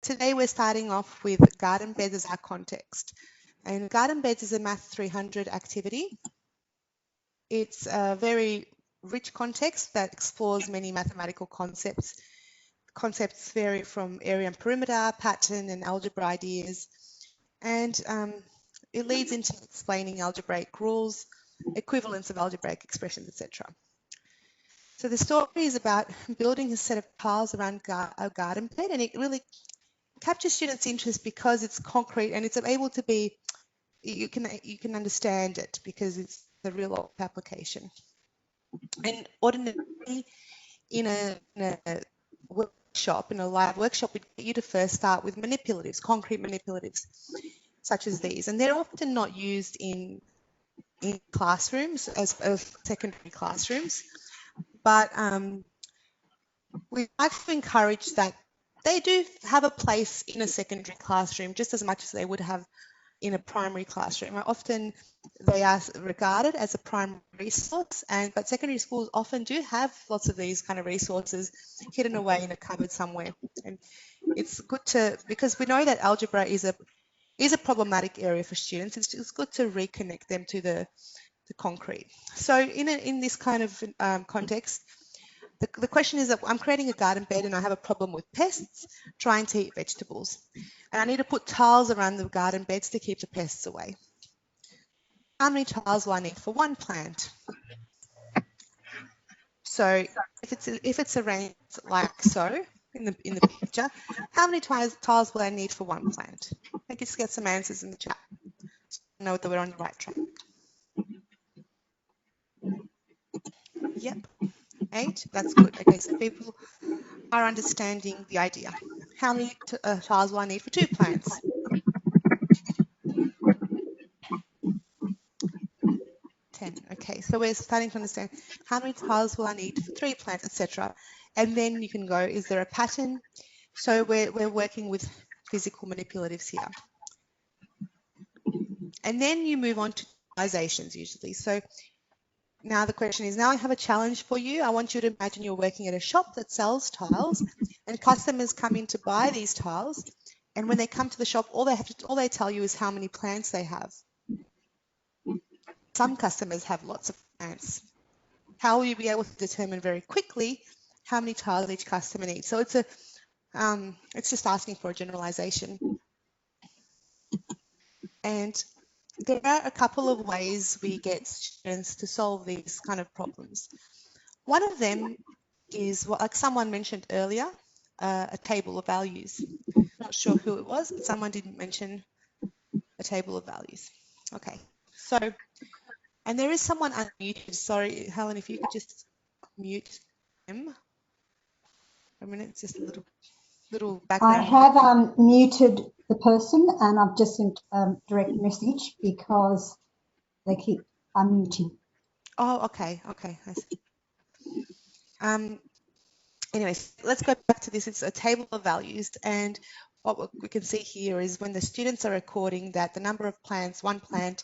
today we're starting off with garden beds as our context. And garden beds is a Math 300 activity. It's a very rich context that explores many mathematical concepts. Concepts vary from area and perimeter, pattern and algebra ideas. And it leads into explaining algebraic rules, equivalence of algebraic expressions, etc. So the story is about building a set of tiles around a garden bed, and it really captures students' interest because it's concrete and it's able to be, you can understand it because it's the real application. And ordinarily in a workshop, in a live workshop, we'd get you to first start with manipulatives, concrete manipulatives, such as these. And they're often not used in classrooms as secondary classrooms, but we like to encourage that they do have a place in a secondary classroom just as much as they would have in a primary classroom. Often they are regarded as a primary resource, but secondary schools often do have lots of these kind of resources hidden away in a cupboard somewhere. And it's good to, because we know that algebra is a problematic area for students, it's good to reconnect them to the concrete. So in this kind of context, the question is that I'm creating a garden bed and I have a problem with pests trying to eat vegetables. And I need to put tiles around the garden beds to keep the pests away. How many tiles will I need for one plant? So if it's arranged like so in the picture, how many tiles will I need for one plant? I just get some answers in the chat so I know that we're on the right track. Yep. 8, that's good. Okay, so people are understanding the idea. How many tiles will I need for 2 plants? 10. Okay, so we're starting to understand how many tiles will I need for 3 plants, etc. And then you can go, is there a pattern? So we're working with physical manipulatives here. And then you move on to generalizations usually. So now the question is, now I have a challenge for you. I want you to imagine you're working at a shop that sells tiles and customers come in to buy these tiles. And when they come to the shop, all they tell you is how many plants they have. Some customers have lots of plants. How will you be able to determine very quickly how many tiles each customer needs? So it's just asking for a generalization. And there are a couple of ways we get students to solve these kind of problems. One of them is, like someone mentioned earlier, a table of values. Not sure who it was, but someone didn't mention a table of values. Okay, so, and there is someone unmuted. Sorry, Helen, if you could just mute him. A minute, it's just a little background. I have muted the person and I've just sent direct message because they keep unmuting. Oh, okay, I see. Anyways, let's go back to this. It's a table of values, and what we can see here is when the students are recording that the number of plants, 1 plant,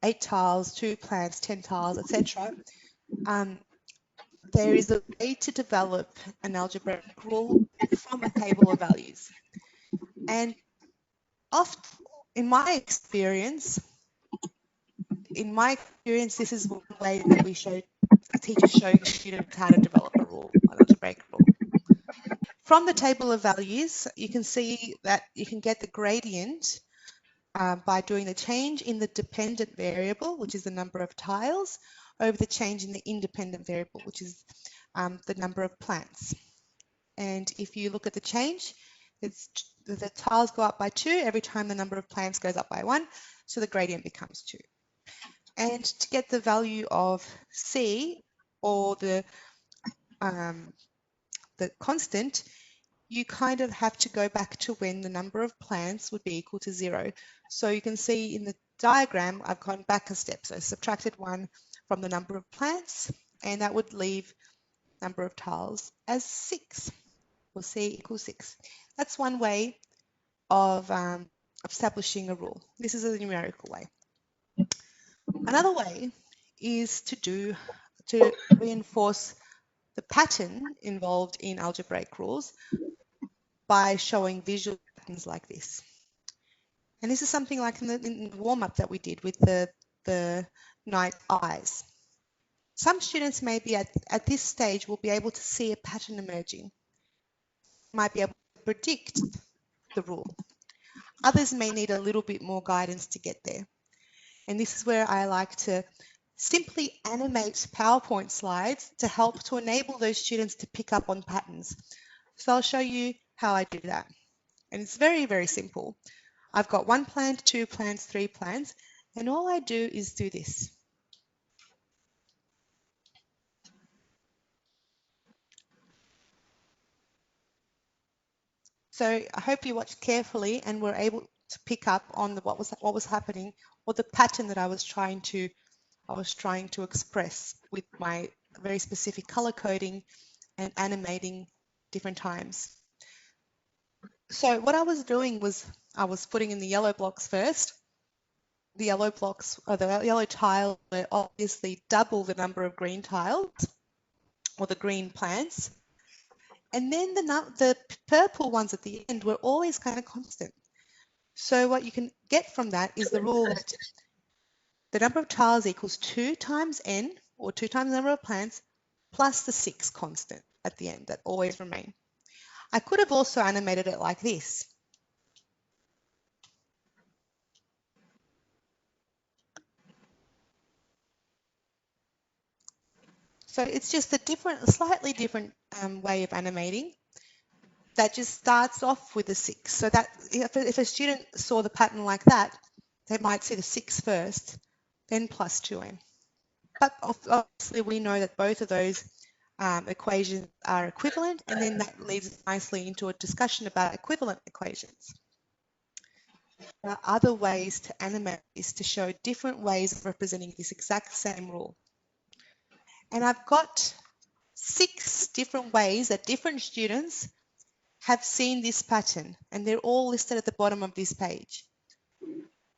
8 tiles, 2 plants, 10 tiles, etc. There is a way to develop an algebraic rule from a table of values. And often, in my experience, this is one way that teachers show students how to develop a rule, an algebraic rule. From the table of values, you can see that you can get the gradient by doing the change in the dependent variable, which is the number of tiles, over the change in the independent variable, which is the number of plants. And if you look at the change, the tiles go up by 2 every time the number of plants goes up by 1, so the gradient becomes 2. And to get the value of C, or the constant, you kind of have to go back to when the number of plants would be equal to 0. So you can see in the diagram, I've gone back a step. So I subtracted 1 from the number of plants, and that would leave number of tiles as 6, or C equals 6. That's one way of establishing a rule. This is a numerical way. Another way is to reinforce the pattern involved in algebraic rules by showing visual patterns like this. And this is something like in the warm-up that we did with the night eyes. Some students may be at this stage will be able to see a pattern emerging, might be able to predict the rule. Others may need a little bit more guidance to get there. And this is where I like to simply animate PowerPoint slides to help to enable those students to pick up on patterns. So I'll show you how I do that. And it's very, very simple. I've got 1 plant, 2 plants, 3 plants, and all I do is do this. So I hope you watched carefully and were able to pick up on what was happening, or the pattern that I was trying to express with my very specific color coding and animating different times. So what I was doing was I was putting in the yellow blocks first. The yellow blocks, or the yellow tile, were obviously double the number of green tiles or the green plants. And then the purple ones at the end were always kind of constant. So what you can get from that is the rule that the number of tiles equals 2 times n, or 2 times the number of plants, plus the 6 constant at the end that always remain. I could have also animated it like this. So it's just a slightly different way of animating that just starts off with a 6. So that if a student saw the pattern like that, they might see the 6 first, then plus 2n. But obviously we know that both of those equations are equivalent, and then that leads us nicely into a discussion about equivalent equations. There are other ways to animate this to show different ways of representing this exact same rule. And I've got 6 different ways that different students have seen this pattern, and they're all listed at the bottom of this page.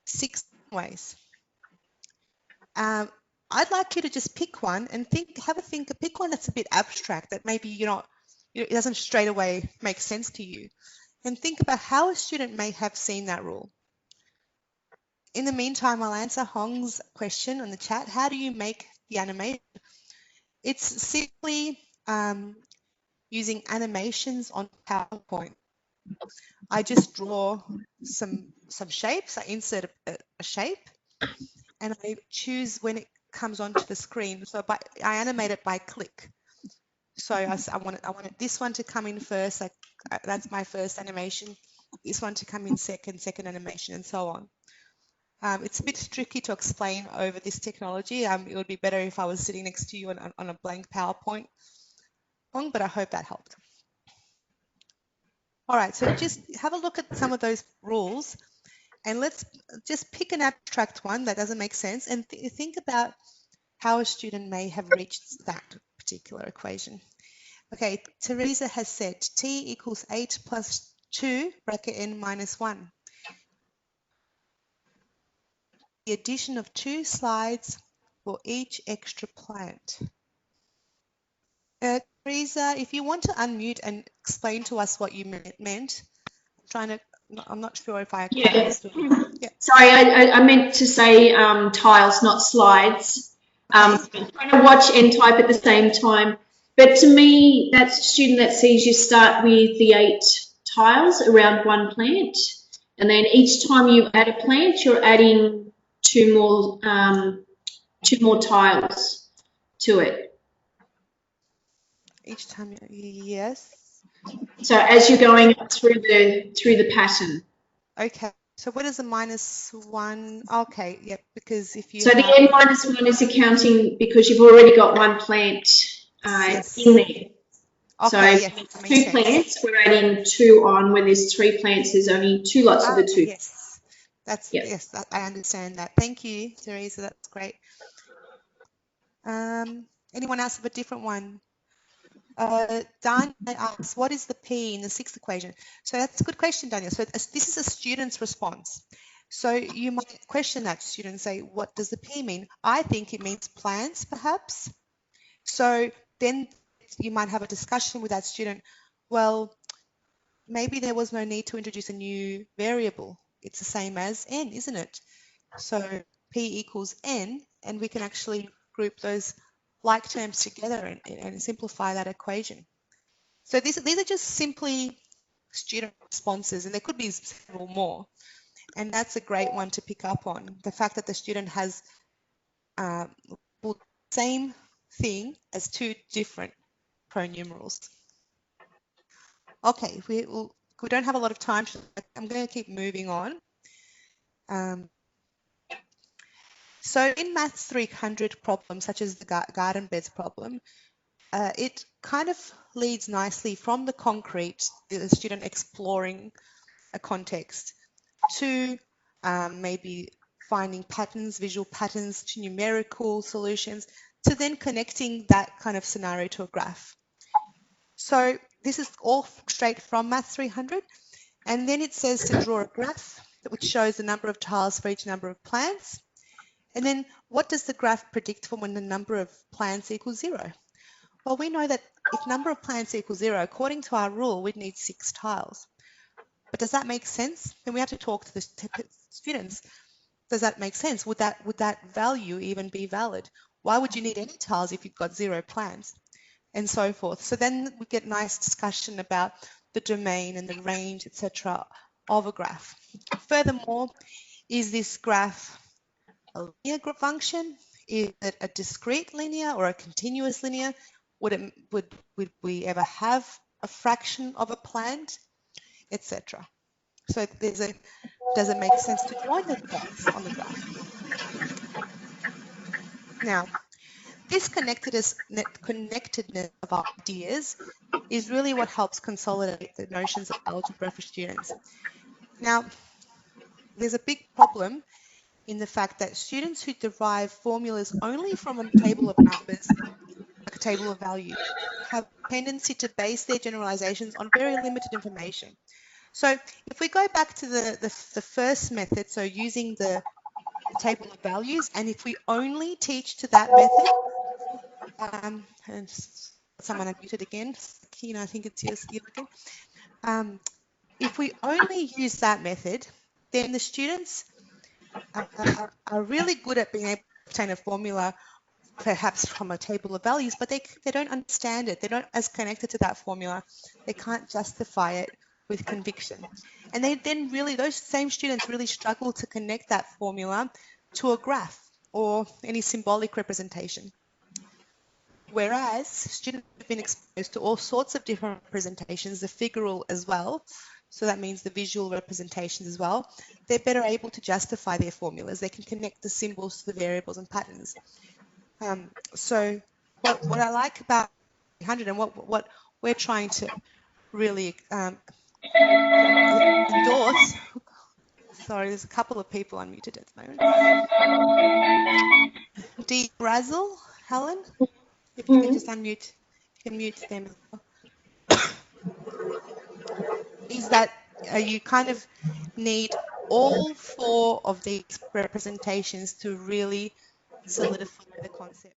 6 ways. I'd like you to just pick one and pick one that's a bit abstract, that maybe it doesn't straight away make sense to you, and think about how a student may have seen that rule. In the meantime, I'll answer Hong's question on the chat. How do you make the animation? It's simply using animations on PowerPoint. I just draw some shapes. I insert a shape, and I choose when it comes onto the screen. So I animate it by click. So I want this one to come in first. That's my first animation. This one to come in second animation, and so on. It's a bit tricky to explain over this technology. It would be better if I was sitting next to you on a blank PowerPoint, but I hope that helped. All right, so just have a look at some of those rules, and let's just pick an abstract one that doesn't make sense, and think about how a student may have reached that particular equation. Okay, Teresa has said t equals 8 plus 2 bracket n minus 1. The addition of 2 slides for each extra plant. Teresa, if you want to unmute and explain to us what you meant, I'm not sure if I quite understood. Yeah. Sorry, I meant to say tiles, not slides. I'm trying to watch and type at the same time. But to me, that's a student that sees you start with the 8 tiles around one plant, and then each time you add a plant, you're adding two more tiles to it. Each time, yes. So as you're going through the pattern. Okay. So what is the minus 1? Okay, yep. Because if you the n minus 1 is accounting because you've already got one plant in there. Okay, so yes, 2 plants, we're adding 2 on. When there's 3 plants, there's only 2 lots of the 2. Yes, yes, I understand that. Thank you, Teresa. That's great. Anyone else have a different one? Daniel asks, what is the P in the 6th equation? So that's a good question, Daniel. So this is a student's response. So you might question that student and say, what does the P mean? I think it means plants, perhaps. So then you might have a discussion with that student. Well, maybe there was no need to introduce a new variable. It's the same as n, isn't it? So p equals n, and we can actually group those like terms together and simplify that equation. So these are just simply student responses, and there could be several more. And that's a great one to pick up on, the fact that the student has the same thing as two different pronumerals. Okay, we don't have a lot of time. I'm going to keep moving on. So in Maths 300 problems, such as the garden beds problem, it kind of leads nicely from the concrete, the student exploring a context, to maybe finding patterns, visual patterns, to numerical solutions, to then connecting that kind of scenario to a graph. So this is all straight from Maths 300. And then it says to draw a graph which shows the number of tiles for each number of plants. And then what does the graph predict for when the number of plants equals 0? Well, we know that if number of plants equals 0, according to our rule, we'd need 6 tiles. But does that make sense? Then we have to talk to the students. Does that make sense? Would that value even be valid? Why would you need any tiles if you've got 0 plants? And so forth. So then we get nice discussion about the domain and the range, etc., of a graph. Furthermore, is this graph a linear function? Is it a discrete linear or a continuous linear? Would we ever have a fraction of a plant, etc.? So does it make sense to join the dots on the graph? Now, this connectedness of ideas is really what helps consolidate the notions of algebra for students. Now, there's a big problem in the fact that students who derive formulas only from a table of numbers, like a table of values, have a tendency to base their generalizations on very limited information. So if we go back to the first method, so using the table of values, and if we only teach to that method, and someone unmuted again, I think it's you again. If we only use that method, then the students are really good at being able to obtain a formula, perhaps from a table of values, but they don't understand it. They're not as connected to that formula. They can't justify it with conviction. And those same students really struggle to connect that formula to a graph or any symbolic representation. Whereas students have been exposed to all sorts of different representations, the figural as well, so that means the visual representations as well, they're better able to justify their formulas. They can connect the symbols to the variables and patterns. So what I like about 300 and what we're trying to really endorse, sorry, there's a couple of people unmuted at the moment. D. Razzle, Helen, if you can just unmute, you can mute them as well. Is that you kind of need all 4 of these representations to really solidify the concept.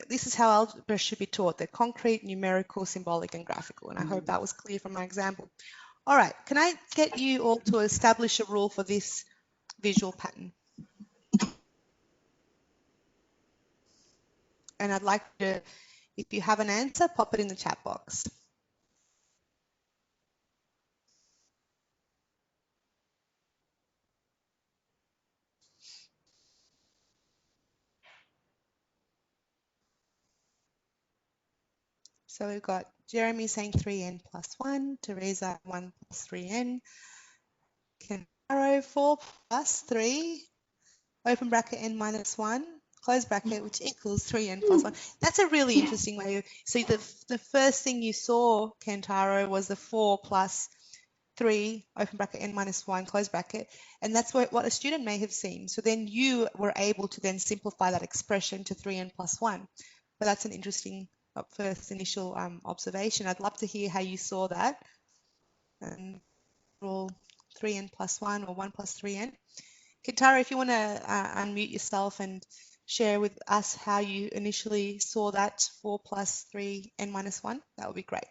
This is how algebra should be taught: the concrete, numerical, symbolic, and graphical. And I hope that was clear from my example. All right, can I get you all to establish a rule for this visual pattern? And I'd like to, if you have an answer, pop it in the chat box. So we've got Jeremy saying 3n plus 1, Teresa 1 plus 3n, Kentaro 4 plus 3, open bracket n minus 1, close bracket, which equals 3n plus 1. That's a really interesting way. So the first thing you saw, Kentaro, was the 4 plus 3, open bracket n minus 1, close bracket, and that's what a student may have seen. So then you were able to then simplify that expression to 3n plus 1. But that's an interesting first initial observation. I'd love to hear how you saw that. And rule 3n plus 1 or 1 plus 3n. Kentaro, if you want to unmute yourself and share with us how you initially saw that 4 plus 3n minus 1, that would be great.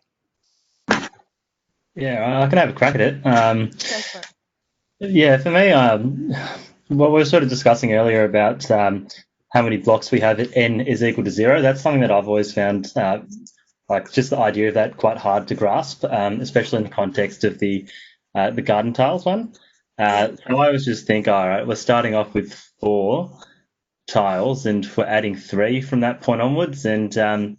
Yeah, I can have a crack at it. Go for it. Yeah, for me, what we were sort of discussing earlier about how many blocks we have at n is equal to 0, that's something that I've always found, like just the idea of that quite hard to grasp, especially in the context of the garden tiles one. So I always just think, all right, we're starting off with 4 tiles and we're adding 3 from that point onwards. And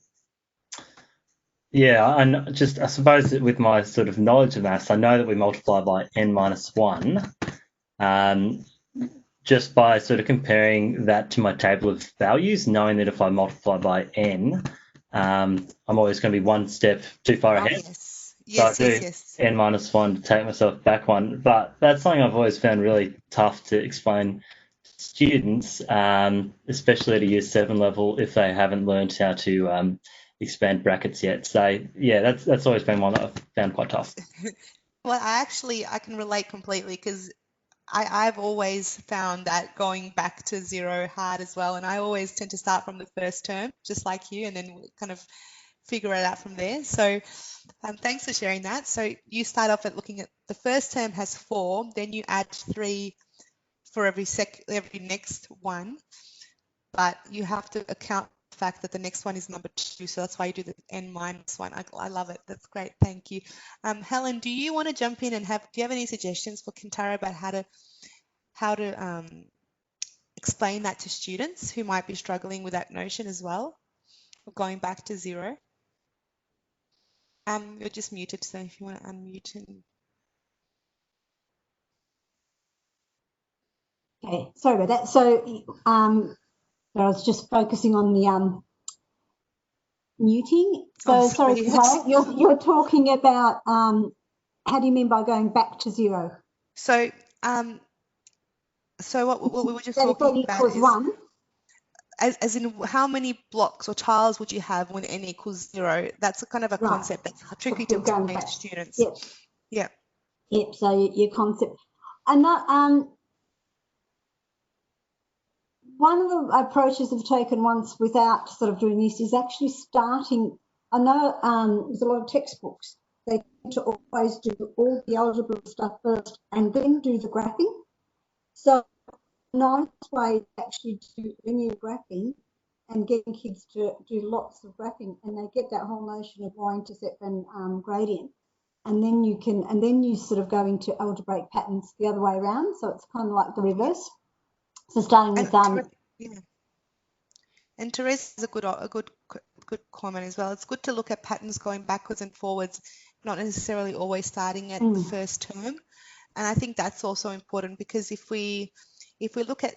yeah, and just I suppose that with my sort of knowledge of maths, I know that we multiply by n minus 1. Just by sort of comparing that to my table of values, knowing that if I multiply by n, I'm always going to be one step too far Oh, ahead. yes. So I Yes, do yes, yes. n minus 1 to take myself back 1. But that's something I've always found really tough to explain to students, especially at a year 7 level, if they haven't learned how to expand brackets yet. So yeah, that's always been one that I've found quite tough. Well, I can relate completely because I've always found that going back to 0 hard as well. And I always tend to start from the first term, just like you, and then kind of figure it out from there. So thanks for sharing that. So you start off at looking at the first term has 4, then you add 3 for every next one, but you have to account for the fact that the next one is number 2, so that's why you do the n minus 1. I love it. That's great. Thank you. Helen, do you want to jump in and do you have any suggestions for Kintara about how to explain that to students who might be struggling with that notion as well, of going back to 0? You're just muted, so if you want to unmute and Okay, sorry about that. So I was just focusing on the muting. So sorry, Carol, you're talking about how do you mean by going back to 0? So what we were just talking about is 1. As in how many blocks or tiles would you have when n equals 0? That's a kind of a concept that's tricky to explain to students. Yep. Yeah. Yep. So your concept, and that, one of the approaches I've taken once without sort of doing this is actually starting. I know there's a lot of textbooks. They tend to always do all the algebra stuff first and then do the graphing. So a nice way to actually do linear graphing and getting kids to do lots of graphing, and they get that whole notion of y-intercept and gradient. And then you sort of go into algebraic patterns the other way around. So it's kind of like the reverse. So starting with yeah. And Therese is a good comment as well. It's good to look at patterns going backwards and forwards, not necessarily always starting at the first term. And I think that's also important because if we look at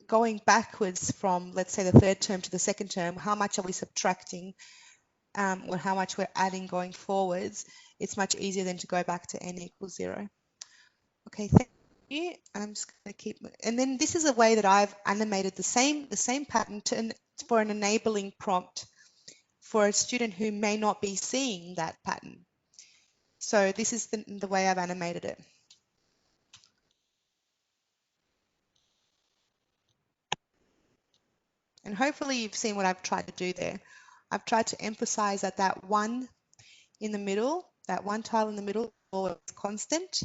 going backwards from, let's say, the third term to the second term, how much are we subtracting or how much we're adding going forwards? It's much easier than to go back to n equals 0. Okay, thank you. I'm just going to keep, and then this is a way that I've animated the same pattern for an enabling prompt for a student who may not be seeing that pattern. So this is the way I've animated it. And hopefully you've seen what I've tried to do there. I've tried to emphasize that one in the middle, that one tile in the middle is always constant.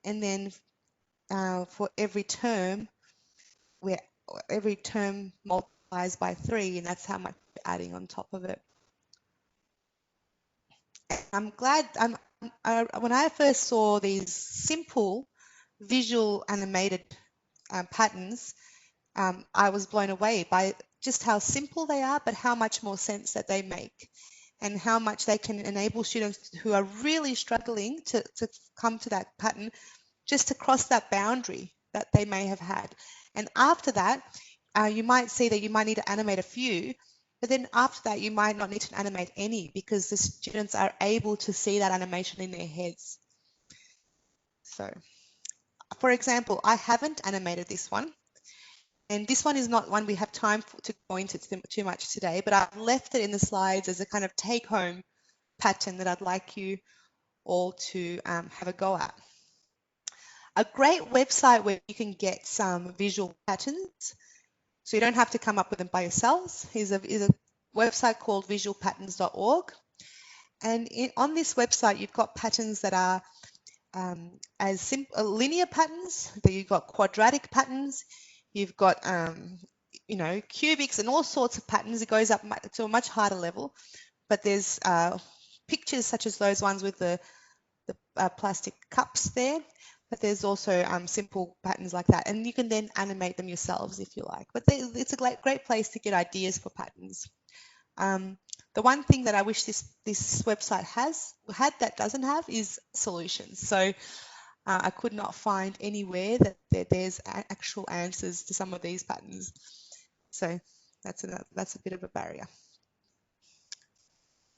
And then for every term multiplies by 3, and that's how much we're adding on top of it. I'm glad, when I first saw these simple visual animated patterns, I was blown away by just how simple they are, but how much more sense that they make and how much they can enable students who are really struggling to come to that pattern, just to cross that boundary that they may have had. And after that, you might see that you might need to animate a few, but then after that, you might not need to animate any because the students are able to see that animation in their heads. So, for example, I haven't animated this one. And this one is not one we have time to go into too much today, but I've left it in the slides as a kind of take-home pattern that I'd like you all to have a go at. A great website where you can get some visual patterns, so you don't have to come up with them by yourselves, is a website called visualpatterns.org. And on this website, you've got patterns that are as simple linear patterns, that you've got quadratic patterns, you've got you know, cubics and all sorts of patterns. It goes up to a much harder level. But there's pictures such as those ones with the plastic cups there. But there's also simple patterns like that, and you can then animate them yourselves if you like. But it's a great place to get ideas for patterns. The one thing that I wish this website had that doesn't have is solutions. So I could not find anywhere that there's actual answers to some of these patterns. So that's a bit of a barrier.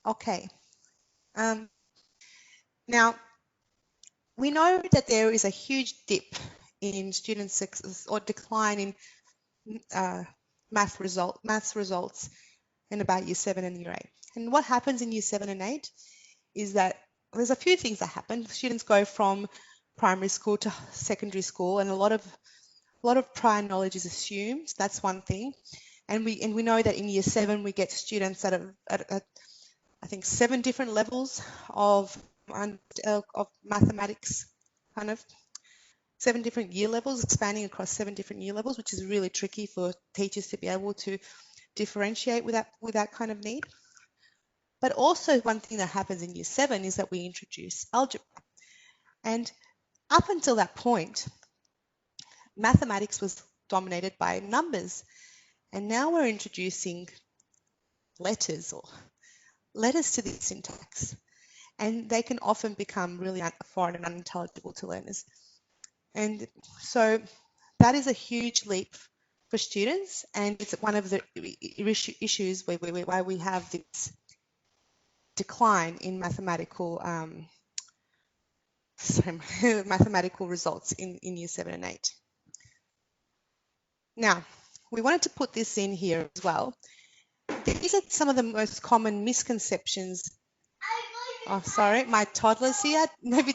Okay. Now, we know that there is a huge dip in student success or decline in maths results in about year 7 and year 8. And what happens in year 7 and 8 is that there's a few things that happen. Students go from primary school to secondary school, and a lot of prior knowledge is assumed. That's one thing. And we know that in year 7 we get students that are at I think 7 different levels of mathematics, kind of 7 different year levels, expanding across 7 different year levels, which is really tricky for teachers to be able to differentiate with that kind of need. But also one thing that happens in year 7 is that we introduce algebra. And up until that point, mathematics was dominated by numbers. And now we're introducing letters to the syntax. And they can often become really foreign and unintelligible to learners. And so that is a huge leap for students, and it's one of the issues why we have this decline in mathematical mathematical results in year 7 and 8. Now, we wanted to put this in here as well. These are some of the most common misconceptions. Oh, sorry, my toddler's here. Maybe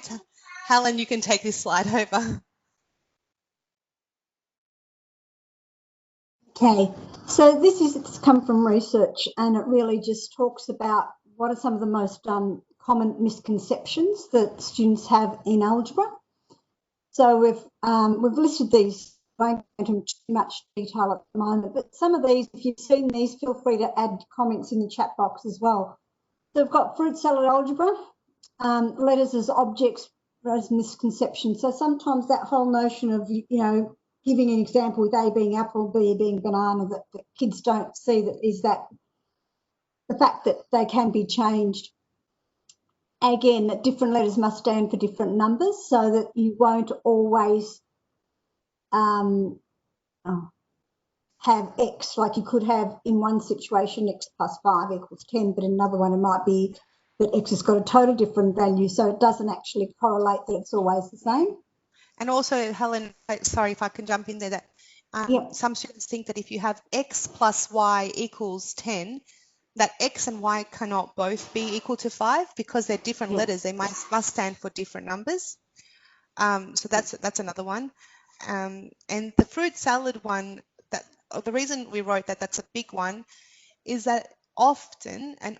Helen, you can take this slide over. Okay, so it's come from research, and it really just talks about what are some of the most common misconceptions that students have in algebra. So we've listed these. I won't go into too much detail at the moment, but some of these, if you've seen these, feel free to add comments in the chat box as well. So we've got fruit salad algebra, letters as objects as misconceptions. So sometimes that whole notion of, you know, giving an example with A being apple, B being banana, that kids don't see that is that the fact that they can be changed. Again, that different letters must stand for different numbers, so that you won't always have X, like you could have in one situation X plus 5 equals 10, but in another one it might be that X has got a totally different value, so it doesn't actually correlate that it's always the same. And also, Helen, sorry if I can jump in there, that Yep. Some students think that if you have X plus Y equals 10, that X and Y cannot both be equal to 5 because they're different letters. They must stand for different numbers. So that's another one. And the fruit salad one, the reason we wrote that's a big one is that often, and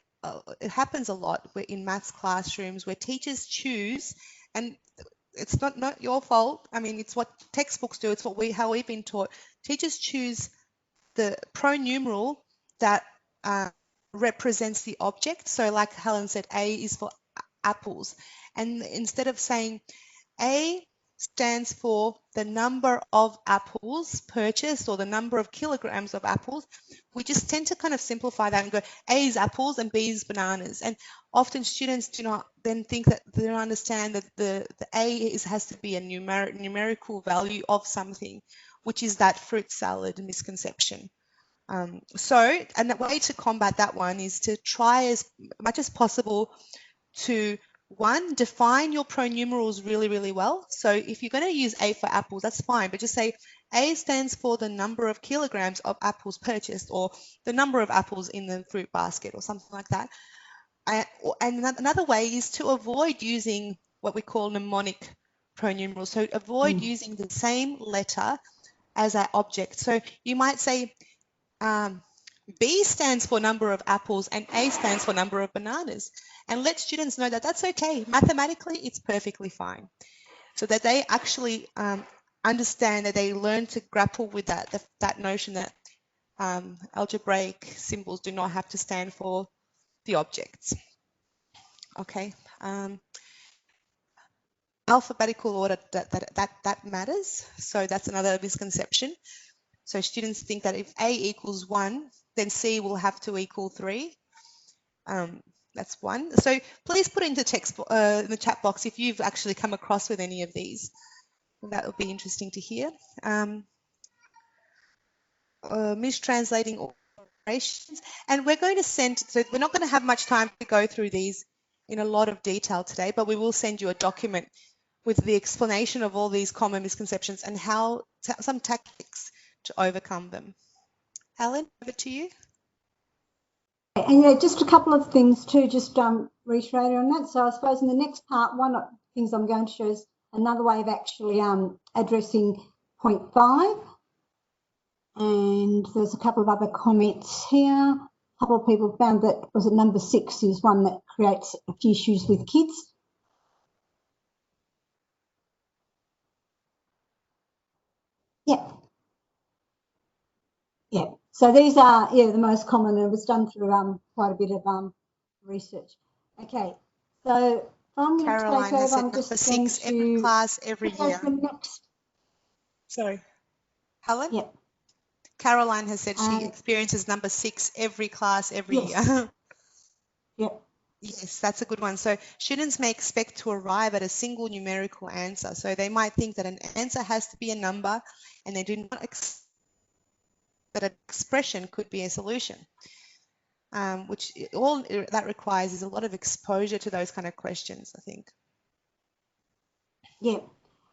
it happens a lot in maths classrooms where teachers choose, and it's not your fault. I mean, it's what textbooks do. It's how we've been taught. Teachers choose the pronumeral that represents the object. So like Helen said, A is for apples. And instead of saying A stands for the number of apples purchased or the number of kilograms of apples, we just tend to kind of simplify that and go A is apples and B is bananas. And often students do not then think that they don't understand that the A has to be a numerical value of something, which is that fruit salad misconception. And the way to combat that one is to try as much as possible to define your pronumerals really, really well. So if you're going to use A for apples, that's fine, but just say A stands for the number of kilograms of apples purchased or the number of apples in the fruit basket or something like that. And another way is to avoid using what we call mnemonic pronumerals. So avoid using the same letter as our object. So you might say B stands for number of apples, and A stands for number of bananas. And let students know that that's okay. Mathematically, it's perfectly fine. So that they actually understand, that they learn to grapple with that notion that algebraic symbols do not have to stand for the objects. Okay. Alphabetical order, that matters. So that's another misconception. So students think that if A equals 1, then C will have to equal 3. That's one. So please put into text in the chat box if you've actually come across with any of these. That would be interesting to hear. Mistranslating operations, and we're going to send. So we're not going to have much time to go through these in a lot of detail today, but we will send you a document with the explanation of all these common misconceptions and how some tactics to overcome them. Helen, over to you. And yeah, just a couple of things too, just reiterating on that. So I suppose in the next part, one of the things I'm going to show is another way of actually addressing point 5. And there's a couple of other comments here. A couple of people found that, was it number 6 is one that creates a few issues with kids. Yeah. Yeah. So these are, the most common, and it was done through quite a bit of research. Okay. So I'm going to take over. I'm just going to every class every year. Next. Sorry, Helen? Yeah. Caroline has said she experiences number 6 every class every year. Yep. Yes, that's a good one. So students may expect to arrive at a single numerical answer. So they might think that an answer has to be a number, and they do not expect that an expression could be a solution, which all that requires is a lot of exposure to those kind of questions, I think. Yeah.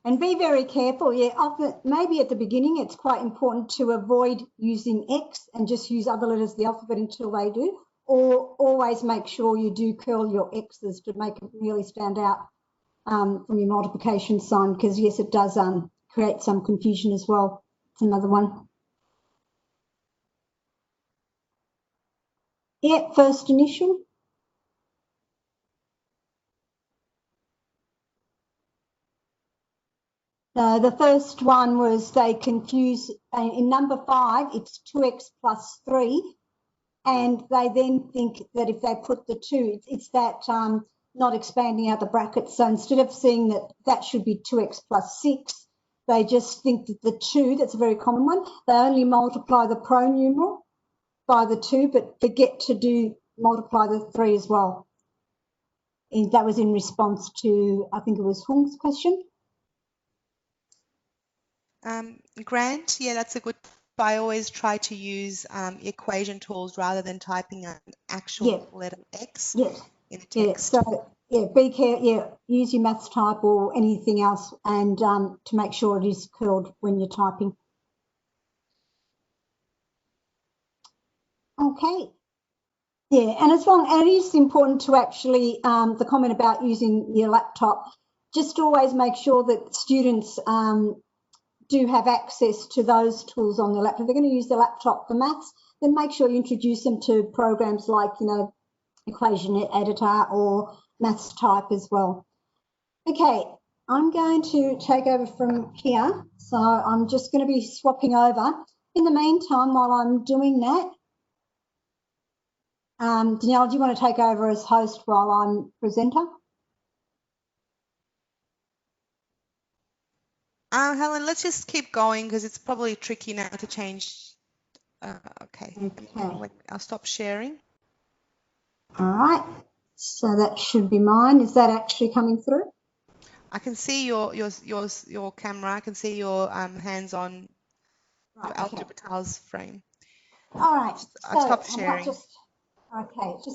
And be very careful. Yeah, often, maybe at the beginning it's quite important to avoid using X and just use other letters of the alphabet until they do, or always make sure you do curl your X's to make it really stand out from your multiplication sign, because yes, it does create some confusion as well. It's another one. Yeah, first initial. The first one was they confuse, in number 5, it's 2x plus 3, and they then think that if they put the 2, it's that not expanding out the brackets. So instead of seeing that should be 2x plus 6, they just think that the 2, that's a very common one, they only multiply the pronumeral by the 2, but forget to multiply the 3 as well. And that was in response to, I think it was Hung's question. Grant, yeah, that's a good. I always try to use equation tools rather than typing an actual letter X in the text. Yeah, so be careful. Yeah, use your maths type or anything else, and to make sure it is curled when you're typing. Okay. Yeah, and it is important to actually the comment about using your laptop. Just always make sure that students do have access to those tools on their laptop. If they're going to use the laptop for maths, then make sure you introduce them to programs like, equation editor or maths type as well. Okay, I'm going to take over from here. So I'm just going to be swapping over. In the meantime, while I'm doing that, Danielle, do you want to take over as host while I'm presenter? Helen, let's just keep going because it's probably tricky now to change. Okay. I'll stop sharing. All right. So that should be mine. Is that actually coming through? I can see your camera. I can see your hands on your Algebra tiles frame. All right. I'll stop sharing. Just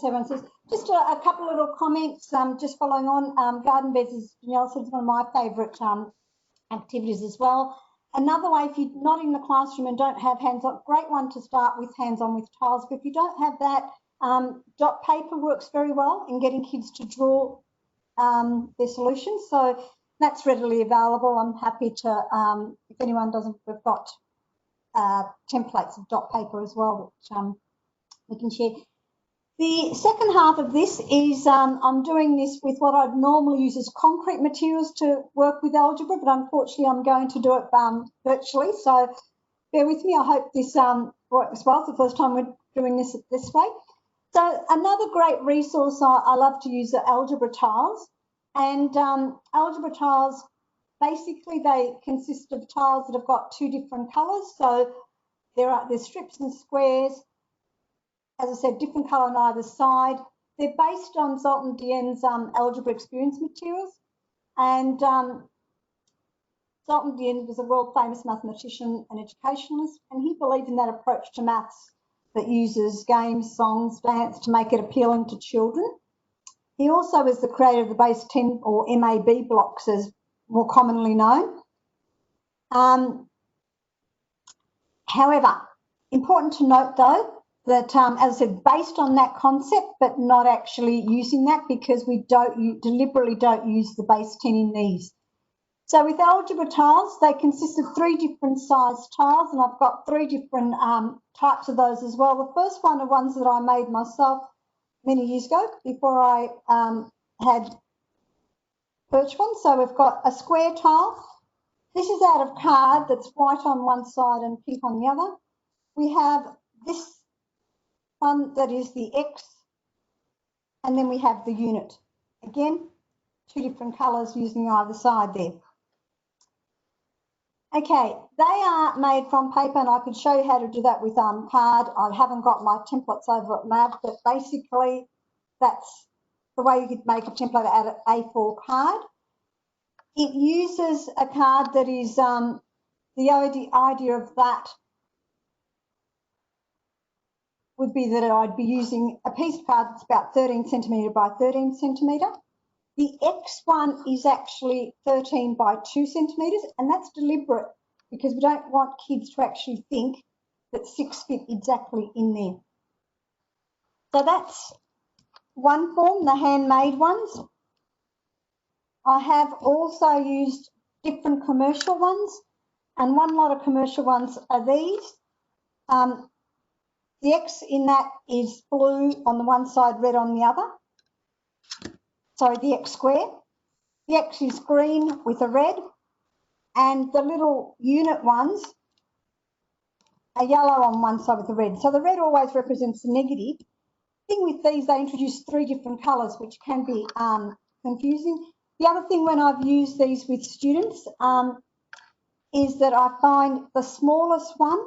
everyone says, just a couple of little comments, just following on. Garden beds, as Danielle said, is one of my favourite activities as well. Another way, if you're not in the classroom and don't have hands-on, great one to start with, hands-on with tiles. But if you don't have that, dot paper works very well in getting kids to draw their solutions. So that's readily available. I'm happy to, if anyone doesn't, we've got templates of dot paper as well, which we can share. The second half of this is I'm doing this with what I'd normally use as concrete materials to work with algebra, but unfortunately I'm going to do it virtually. So bear with me. I hope this works well. It's the first time we're doing this way. So another great resource I love to use are algebra tiles. And algebra tiles, basically they consist of tiles that have got two different colours. So there's strips and squares. As I said, different colour on either side. They're based on Zoltan Dien's algebra experience materials. And Zoltan Dien was a world famous mathematician and educationalist, and he believed in that approach to maths that uses games, songs, dance to make it appealing to children. He also is the creator of the base 10 or MAB blocks, as more commonly known. However, important to note though, that, as I said, based on that concept, but not actually using that because we deliberately don't use the base 10 in these. So with algebra tiles, they consist of 3 different sized tiles, and I've got 3 different types of those as well. The first one are ones that I made myself many years ago before I had birch ones. So we've got a square tile. This is out of card that's white on one side and pink on the other. We have this one that is the X, and then we have the unit. Again, 2 different colours using either side there. Okay, they are made from paper, and I could show you how to do that with card. I haven't got my templates over at MAB, but basically that's the way you could make a template out of A4 card. It uses a card that is, the idea of that would be that I'd be using a piece of card that's about 13 centimetre by 13 centimetre. The X one is actually 13 by 2 centimetres, and that's deliberate because we don't want kids to actually think that 6 fit exactly in there. So that's one form, the handmade ones. I have also used different commercial ones, and one lot of commercial ones are these. The X in that is blue on the one side, red on the other. Sorry, the X square. The X is green with a red, and the little unit ones are yellow on one side with the red. So the red always represents the negative. The thing with these, they introduce 3 different colours, which can be confusing. The other thing when I've used these with students is that I find the smallest one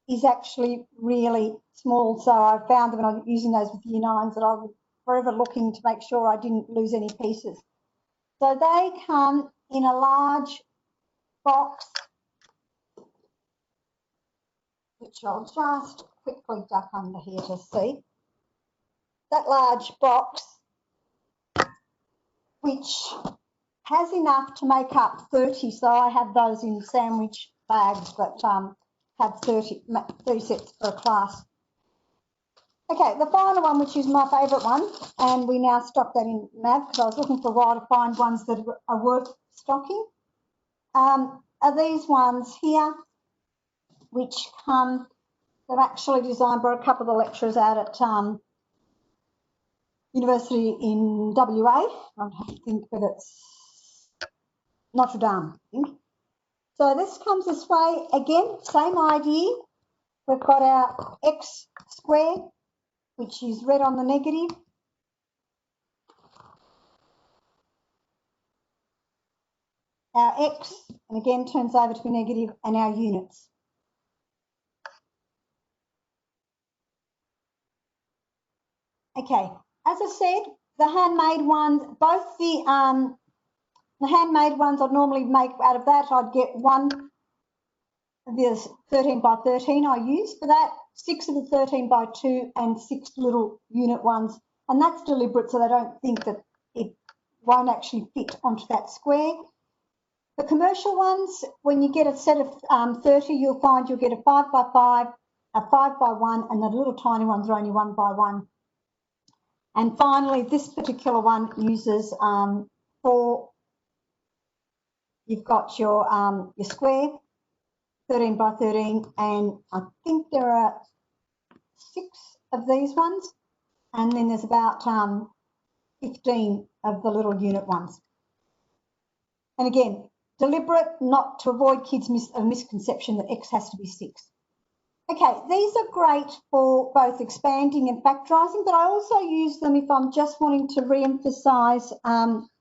is actually really small. So I found that when I was using those with year 9s that I was forever looking to make sure I didn't lose any pieces. So they come in a large box, which I'll just quickly duck under here to see. That large box, which has enough to make up 30. So I have those in sandwich bags that have 30 sets per class. Okay, the final one, which is my favourite one, and we now stock that in MAB because I was looking for a while to find ones that are worth stocking, are these ones here, which they're actually designed by a couple of the lecturers out at University in WA. I think that it's Notre Dame, I think. So this comes this way. Again, same idea. We've got our X square, which is red on the negative. Our X, and again turns over to be negative, and our units. Okay, as I said, the handmade ones, both the handmade ones I'd normally make out of that. I'd get one of this 13 by 13 I use for that, 6 of the 13 by 2 and 6 little unit ones. And that's deliberate so they don't think that it won't actually fit onto that square. The commercial ones, when you get a set of 30, you'll find you'll get a 5 by 5, a 5 by 1, and the little tiny ones are only 1 by 1. And finally, this particular one uses 4. You've got your square, 13 by 13, and I think there are 6 of these ones, and then there's about 15 of the little unit ones. And again, deliberate, not to avoid kids a misconception that X has to be 6. Okay, these are great for both expanding and factorising, but I also use them if I'm just wanting to re-emphasise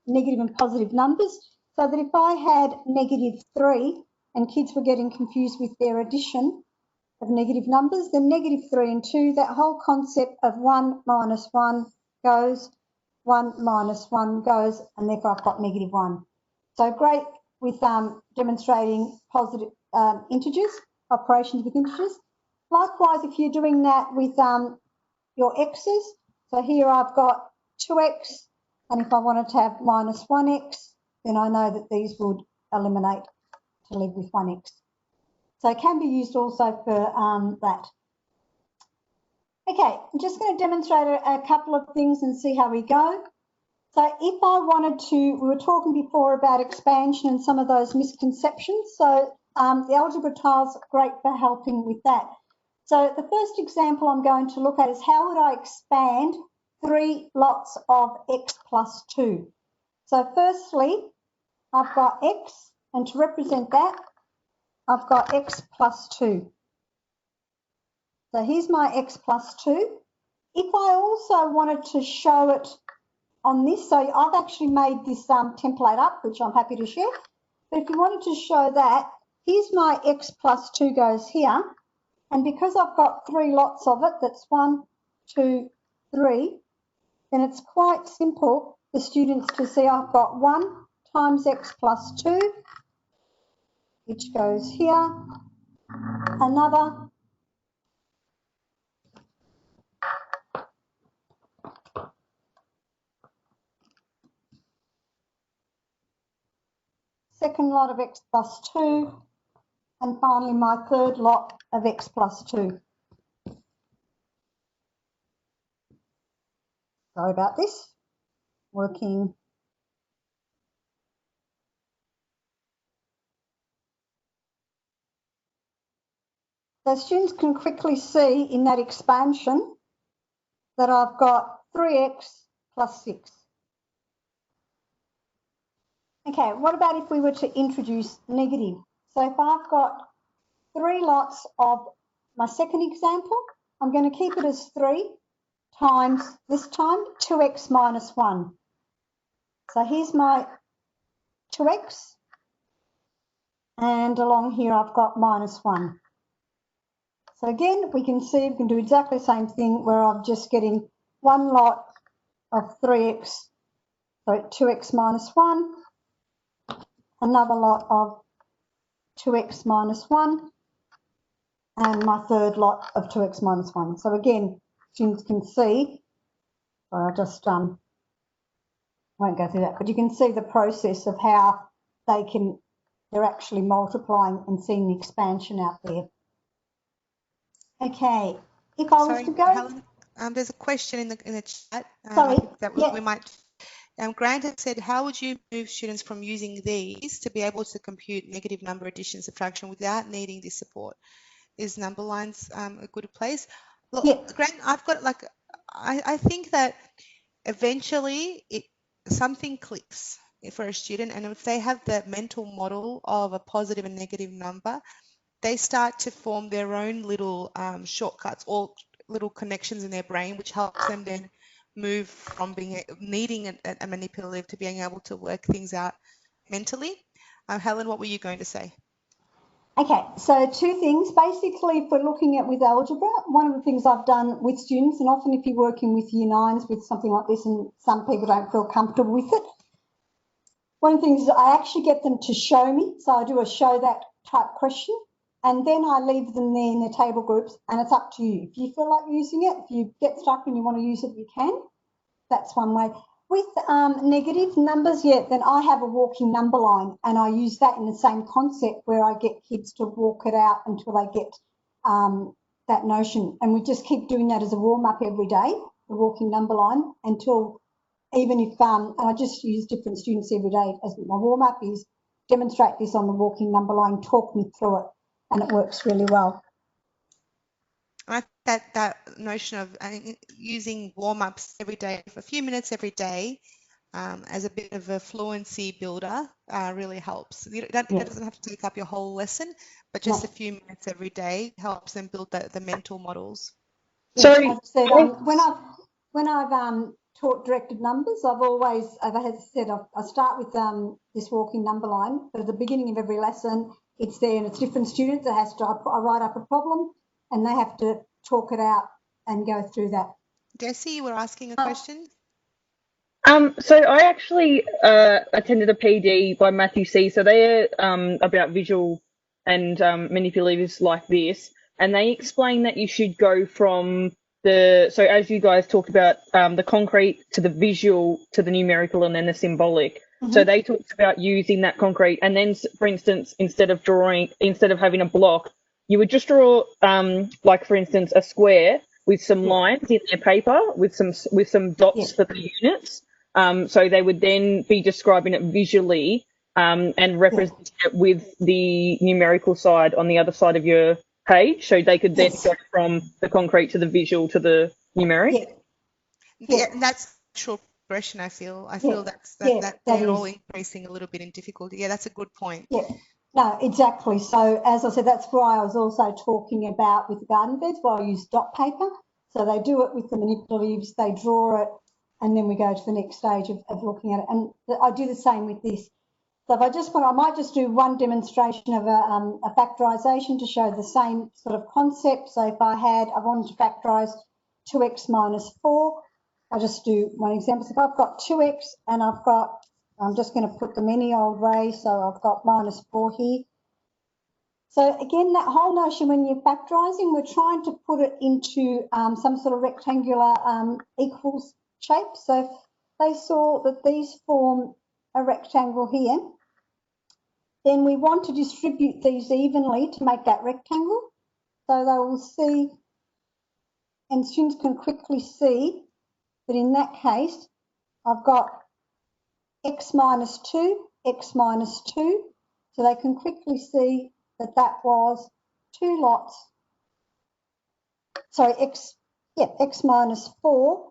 negative and positive numbers, so that if I had -3 and kids were getting confused with their addition of negative numbers, then -3 and 2, that whole concept of 1 minus 1 goes, 1 minus 1 goes, and therefore I've got -1. So great with demonstrating positive integers, operations with integers. Likewise, if you're doing that with your x's, so here I've got 2x, and if I wanted to have -1x, then I know that these would eliminate to leave with 1x. So it can be used also for that. Okay, I'm just going to demonstrate a couple of things and see how we go. So if I wanted to, we were talking before about expansion and some of those misconceptions. So the algebra tiles are great for helping with that. So the first example I'm going to look at is how would I expand 3 lots of x plus 2. So firstly, I've got x, and to represent that, I've got x plus 2. So here's my x plus 2. If I also wanted to show it on this, so I've actually made this template up, which I'm happy to share. But if you wanted to show that, here's my x plus 2 goes here. And because I've got 3 lots of it, that's 1, 2, 3, then it's quite simple for students to see I've got 1 times x plus 2, which goes here, another, second lot of x plus 2, and finally my third lot of x plus 2. Sorry about this, working. So students can quickly see in that expansion that I've got 3x plus 6. Okay, what about if we were to introduce negative? So if I've got 3 lots of my second example, I'm going to keep it as 3 times, this time, 2x minus 1. So here's my 2x, and along here I've got minus 1. So again, we can see we can do exactly the same thing where I'm just getting 1 lot of 3x, so 2x minus 1, another lot of 2x minus 1, and my third lot of 2x minus 1. So again, students can see, I just won't go through that, but you can see the process of how they're actually multiplying and seeing the expansion out there. Okay, if I was to go... Helen, there's a question in the chat. Sorry, we might... Grant has said, how would you move students from using these to be able to compute negative number addition subtraction without needing this support? Is number lines a good place? Look, yeah. Grant, I've got I think that eventually something clicks for a student, and if they have the mental model of a positive and negative number, they start to form their own little shortcuts or little connections in their brain, which helps them then move from needing a manipulative to being able to work things out mentally. Helen, what were you going to say? Okay, so 2 things. Basically, if we're looking at with algebra, one of the things I've done with students, and often if you're working with year 9s with something like this and some people don't feel comfortable with it, one of the things is I actually get them to show me. So I do a show that type question, and then I leave them there in their table groups, and it's up to you. If you feel like using it, if you get stuck and you want to use it, you can. That's one way. With negative numbers, then I have a walking number line, and I use that in the same concept where I get kids to walk it out until they get that notion. And we just keep doing that as a warm-up every day, the walking number line, until even if, and I just use different students every day as my warm-up is demonstrate this on the walking number line, talk me through it, and it works really well. I think that notion of using warm-ups every day for a few minutes every day as a bit of a fluency builder really helps. It doesn't have to take up your whole lesson, but just a few minutes every day helps them build the mental models. Sorry. As I said, when I've taught directed numbers, I've always, as I said, I start with this walking number line, but at the beginning of every lesson, it's there and it's different students. I write up a problem and they have to talk it out and go through that. Jessie, you were asking a question? So I actually attended a PD by Matthew C. So they're about visual and manipulatives like this, and they explain that you should go from so as you guys talked about the concrete to the visual to the numerical and then the symbolic. Mm-hmm. So they talked about using that concrete, and then, for instance, instead of having a block, you would just draw like, for instance, a square with some lines in their paper with some dots for the units. So they would then be describing it visually and representing it with the numerical side on the other side of your page. So they could then go from the concrete to the visual to the numeric. Yeah, and that's natural progression, I feel. I feel that they're all increasing a little bit in difficulty. Yeah, that's a good point. Yeah. No, exactly. So as I said, that's why I was also talking about with the garden beds, where I use dot paper. So they do it with the manipulatives, they draw it, and then we go to the next stage of looking at it. And I do the same with this. So if I might just do one demonstration of a factorisation to show the same sort of concept. So if I wanted to factorise 2x minus 4, I'll just do one example. So if I've got 2x and I'm just going to put them any old way, so I've got minus 4 here. So again, that whole notion when you're factorising, we're trying to put it into some sort of rectangular equals shape. So if they saw that these form a rectangle here, then we want to distribute these evenly to make that rectangle. So they will see, and students can quickly see that in that case, I've got x minus 2, x minus 2. So they can quickly see that that was two lots. Sorry, x minus 4.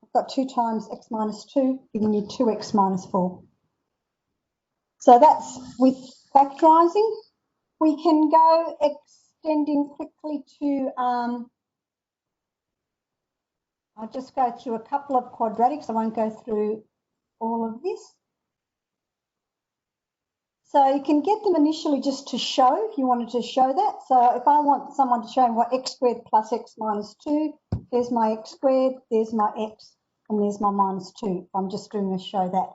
I've got 2 times x minus 2, giving me 2x minus 4. So that's with factorising. We can go extending quickly to, I'll just go through a couple of quadratics. I won't go through all of this. So you can get them initially just to show, if you wanted to show that. So if I want someone to show me what x squared plus x minus 2, there's my x squared, there's my x, and there's my minus 2. I'm just going to show that.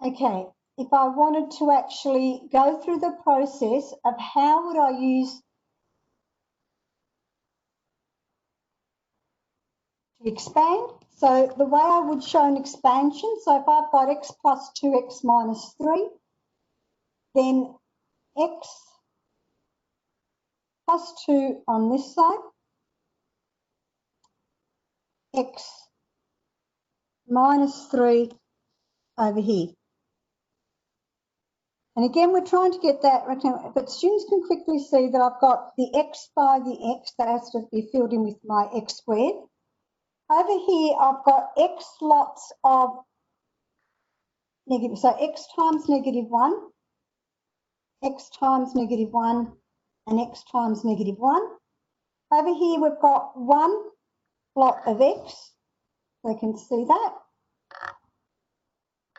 Okay, if I wanted to actually go through the process of how would I use to expand. So the way I would show an expansion, so if I've got x plus 2x minus 3, then x plus 2 on this side, x minus 3 over here. And again, we're trying to get that rectangle, but students can quickly see that I've got the x by the x, that has to be filled in with my x squared. Over here, I've got x lots of negative, so x times negative 1, x times negative 1, and x times negative 1. Over here, we've got one lot of x, they can see that.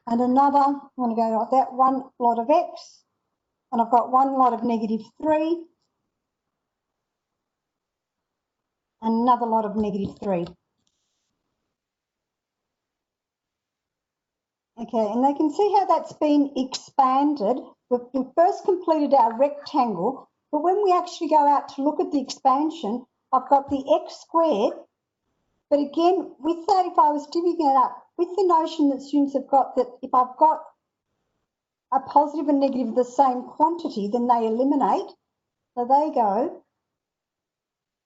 And another, I'm going to go like that, one lot of x, and I've got one lot of negative 3, and another lot of negative 3. Okay, and they can see how that's been expanded. We've first completed our rectangle, but when we actually go out to look at the expansion, I've got the x squared, but again, with that, if I was divvying it up, with the notion that students have got that if I've got a positive and negative of the same quantity, then they eliminate. So they go,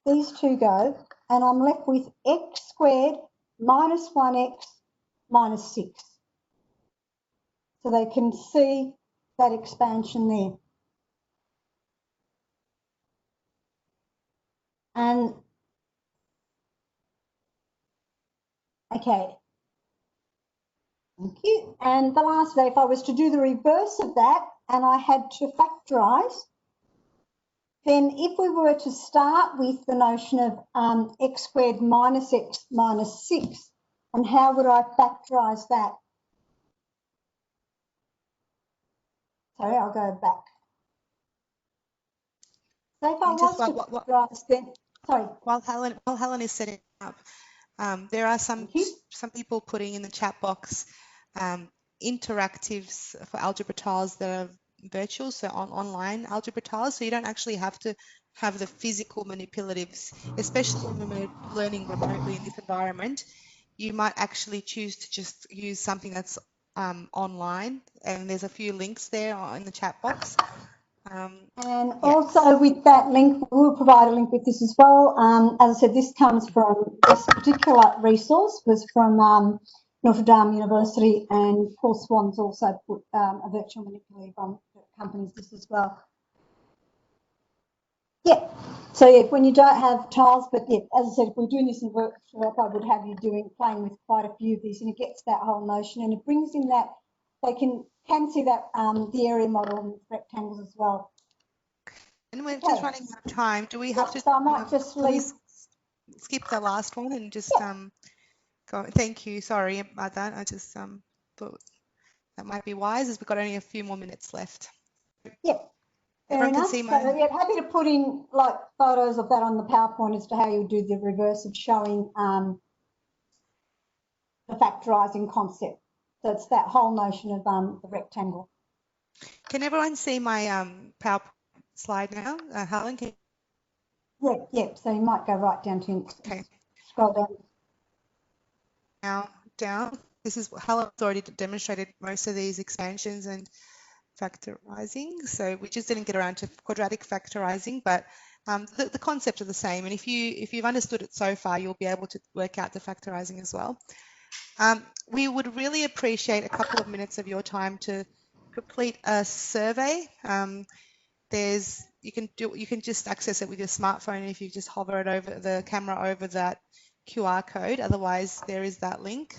these two go, and I'm left with x squared minus 1x minus 6. So they can see that expansion there. And okay. Thank you. And the last day, if I was to do the reverse of that and I had to factorise, then if we were to start with the notion of x squared minus x minus 6, and how would I factorise that? Sorry, I'll go back. So if I And just was to factorise, then, sorry. While Helen is setting up, there are some people putting in the chat box interactives for algebra tiles that are virtual, so online algebra tiles. So you don't actually have to have the physical manipulatives, especially when we're learning remotely in this environment. You might actually choose to just use something that's online, and there's a few links there in the chat box. And also with that link, we'll provide a link with this as well. As I said, this comes from, this particular resource was from Notre Dame University, and Paul Swan's also put a virtual manipulative on that accompanies this as well. Yeah, so yeah, when you don't have tiles, but yeah, as I said, if we're doing this in workshop, I would have you playing with quite a few of these, and it gets that whole notion, and it brings in that, they can see that the area model and rectangles as well. And we're just running out of time. Do we have to? So I might just skip the last one and just go. Thank you. Sorry about that. I just thought that might be wise, as we've got only a few more minutes left. Yep. Everyone Fair enough. can see my. So, yeah, happy to put in like photos of that on the PowerPoint as to how you do the reverse of showing the factorising concept. So it's that whole notion of the rectangle. Can everyone see my PowerPoint slide now? Helen, can you... Yep. So you might go right down to scroll down. Now down. This is Helen's already demonstrated most of these expansions and factorizing. So we just didn't get around to quadratic factorizing, but the concepts are the same. And if you've understood it so far, you'll be able to work out the factorizing as well. We would really appreciate a couple of minutes of your time to complete a survey. You can just access it with your smartphone if you just hover it over the camera over that QR code. Otherwise, there is that link.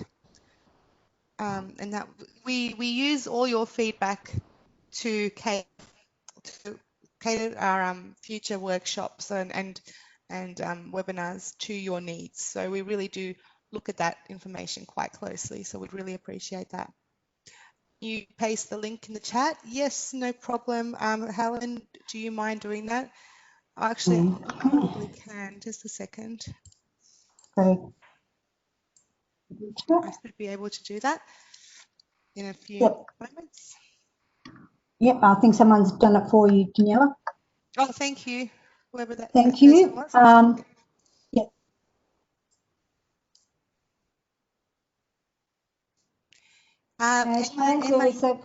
And that we use all your feedback to cater our future workshops and webinars to your needs. So we really do look at that information quite closely. So we'd really appreciate that. You paste the link in the chat. Yes, no problem. Helen, do you mind doing that? Actually, I probably can. Just a second. Okay. I should be able to do that in a few moments. Yep, I think someone's done it for you, Daniela. Oh, thank you. Whoever that Thank person you. was. Yep. Emma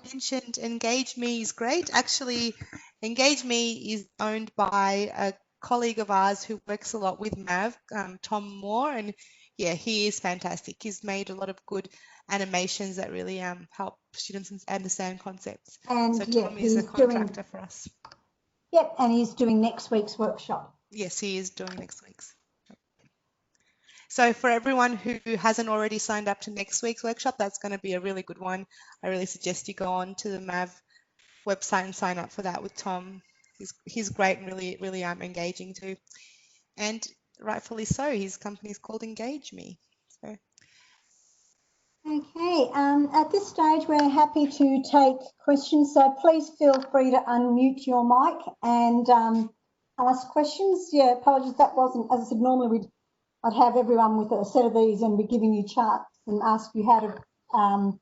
mentioned Engage Me is great. Actually, Engage Me is owned by a colleague of ours who works a lot with MAV, Tom Moore, and yeah, he is fantastic. He's made a lot of good animations that really help students understand concepts. And so Tom is a contractor for us. Yep, and he's doing next week's workshop. Yes, he is doing next week's. So for everyone who hasn't already signed up to next week's workshop, that's going to be a really good one. I really suggest you go on to the MAV website and sign up for that with Tom. He's great and really engaging too. And rightfully so, his company is called Engage Me. So. Okay, at this stage we're happy to take questions, so please feel free to unmute your mic and ask questions. Yeah, apologies, that wasn't, as I said, normally I'd have everyone with a set of these and be giving you charts and ask you how to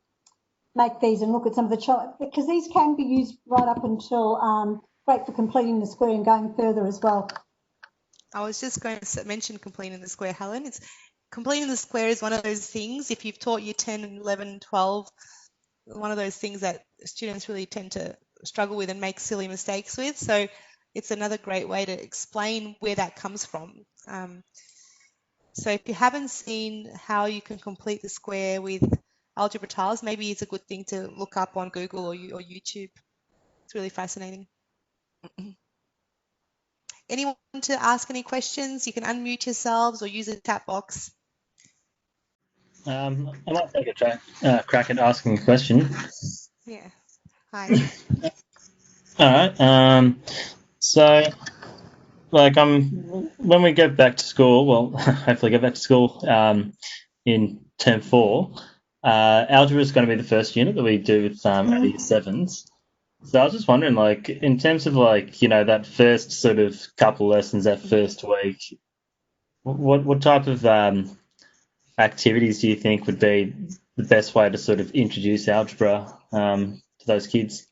make these and look at some of the charts, because these can be used right up until great for completing the square and going further as well. I was just going to mention completing the square, Helen. Completing the square is one of those things, if you've taught year 10 and 11 and 12, one of those things that students really tend to struggle with and make silly mistakes with. So it's another great way to explain where that comes from. So if you haven't seen how you can complete the square with algebra tiles, maybe it's a good thing to look up on Google or YouTube. It's really fascinating. anyone to ask any questions? You can unmute yourselves or use the chat box. I might take a crack at asking a question. Yeah. Hi. All right. So, like, when we get back to school, well, hopefully get back to school in term 4, algebra is going to be the first unit that we do with our year 7s. So I was just wondering, like, in terms of, like, you know, that first sort of couple lessons, that first week, what type of activities do you think would be the best way to sort of introduce algebra to those kids?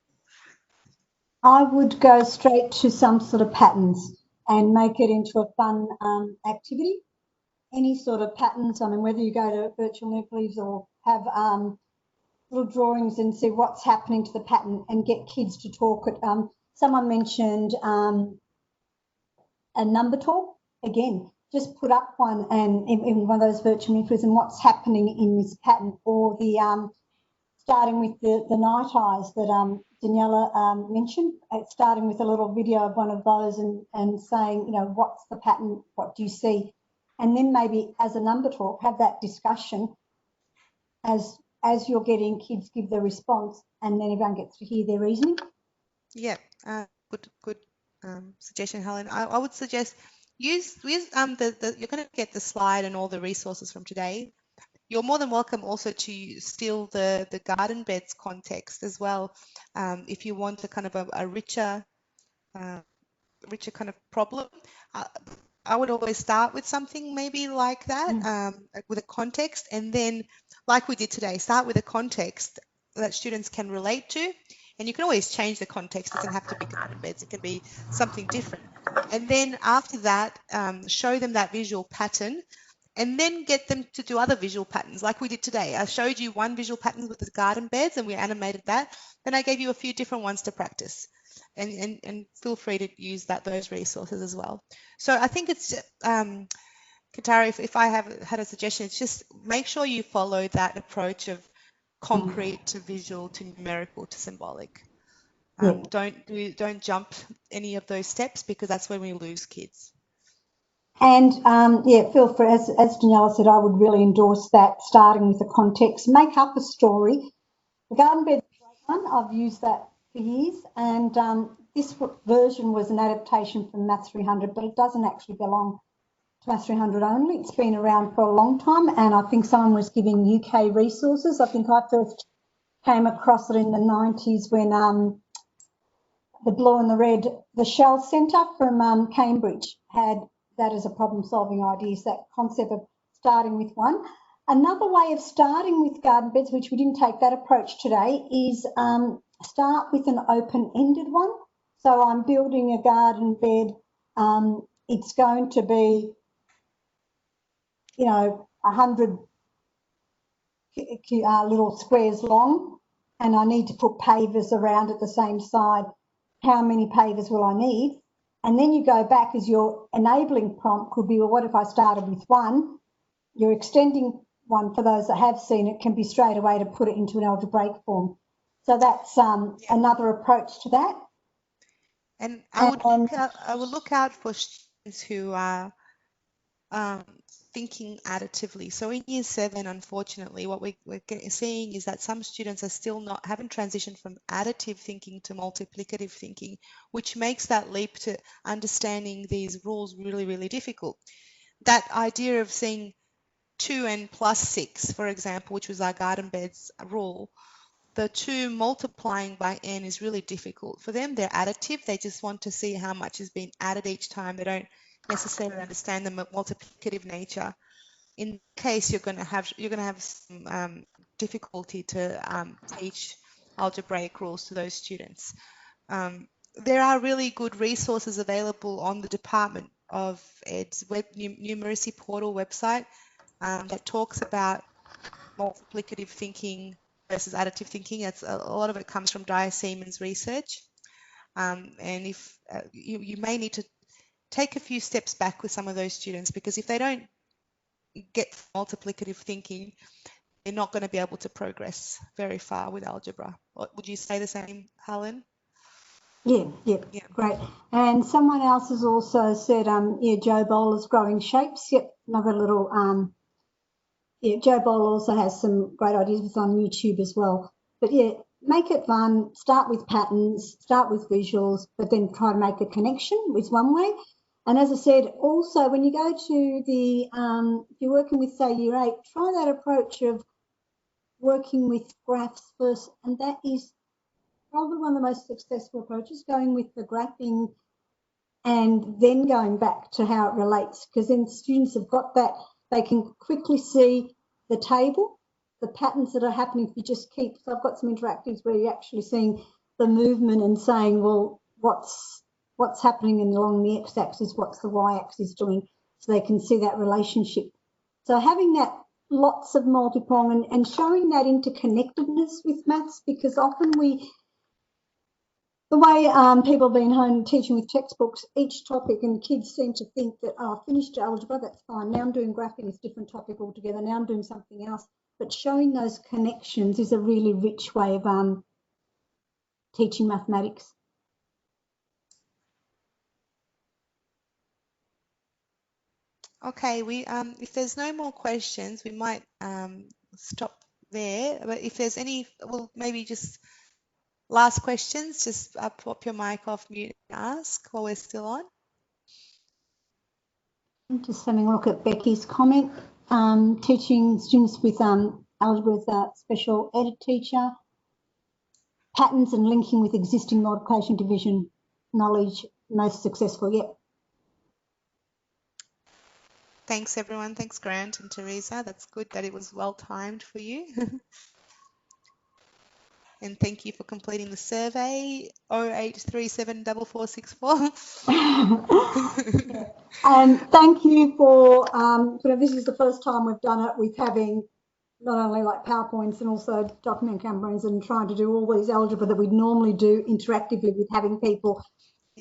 I would go straight to some sort of patterns and make it into a fun activity. Any sort of patterns, I mean, whether you go to virtual manipulatives or have little drawings and see what's happening to the pattern and get kids to talk. Someone mentioned a number talk. Again, just put up one and in one of those virtual manipulatives and what's happening in this pattern, or the starting with the night eyes that Daniela mentioned, starting with a little video of one of those and saying, you know, what's the pattern, what do you see? And then maybe as a number talk, have that discussion as you're getting kids give the response, and then everyone gets to hear their reasoning. Yeah, good suggestion, Helen. I would suggest use you're going to get the slide and all the resources from today. You're more than welcome also to steal the garden beds context as well, if you want a kind of a richer kind of problem. I would always start with something maybe like that, with a context, and then, like we did today, start with a context that students can relate to. And you can always change the context. It doesn't have to be garden beds. It can be something different. And then after that, show them that visual pattern, and then get them to do other visual patterns like we did today. I showed you one visual pattern with the garden beds and we animated that. Then I gave you a few different ones to practice, and feel free to use those resources as well. So I think it's, Katara, if I have had a suggestion, it's just make sure you follow that approach of concrete to visual to numerical to symbolic. Don't jump any of those steps, because that's when we lose kids. And yeah, feel free, as Daniela said, I would really endorse that, starting with the context. Make up a story. The garden bed is a great one. I've used that for years, and this version was an adaptation from Maths 300, but it doesn't actually belong to Maths 300 only. It's been around for a long time, and I think someone was giving UK resources. I think I first came across it in the 90s when the blue and the red, the Shell Centre from Cambridge had that as a problem-solving idea, is that concept of starting with one. Another way of starting with garden beds, which we didn't take that approach today, is start with an open-ended one. So I'm building a garden bed. It's going to be, 100 little squares long, and I need to put pavers around at the same side. How many pavers will I need? And then you go back, as your enabling prompt could be, well, what if I started with one? Your extending one, for those that have seen it, can be straight away to put it into an algebraic form. So that's another approach to that. And I would look out for students who are thinking additively. So in year 7, unfortunately, what we're seeing is that some students are still haven't transitioned from additive thinking to multiplicative thinking, which makes that leap to understanding these rules really, really difficult. That idea of seeing 2 and plus 6, for example, which was our garden beds rule, the 2 multiplying by n is really difficult for them. They're additive. They just want to see how much is being added each time. They don't necessarily understand the multiplicative nature. In that case, you're going to have some difficulty to teach algebraic rules to those students. There are really good resources available on the Department of Ed's numeracy portal website that talks about multiplicative thinking versus additive thinking. A lot of it comes from Dyer Seaman's research, and if you may need to take a few steps back with some of those students, because if they don't get multiplicative thinking, they're not going to be able to progress very far with algebra. Would you say the same, Helen? Yeah, great. And someone else has also said, Joe Bowler's Growing Shapes. Yep, another little, Joe Bowler also has some great ideas on YouTube as well. But yeah, make it fun, start with patterns, start with visuals, but then try to make a connection is one way. And as I said, also when you go to the, if you're working with, say, Year 8, try that approach of working with graphs first, and that is probably one of the most successful approaches, going with the graphing and then going back to how it relates, because then students have got that, they can quickly see the table, the patterns that are happening if you just keep, so I've got some interactives where you're actually seeing the movement and saying, well, what's happening along the x-axis, what's the y-axis doing, so they can see that relationship. So having that lots of multi-prong and showing that interconnectedness with maths, because often the way people have been home teaching with textbooks, each topic, and kids seem to think that, I finished algebra, that's fine. Now I'm doing graphing, it's a different topic altogether. Now I'm doing something else. But showing those connections is a really rich way of teaching mathematics. Okay, if there's no more questions, we might stop there. But if there's any, well, maybe just last questions, just pop your mic off mute and ask while we're still on. I'm just having a look at Becky's comment. Teaching students with algebra with a special ed teacher, patterns and linking with existing multiplication division knowledge, most successful. Yep. Thanks, everyone. Thanks, Grant and Teresa. That's good that it was well timed for you. And thank you for completing the survey, 08374464. And thank you for, this is the first time we've done it with having not only like PowerPoints and also document campaigns and trying to do all these algebra that we'd normally do interactively with having people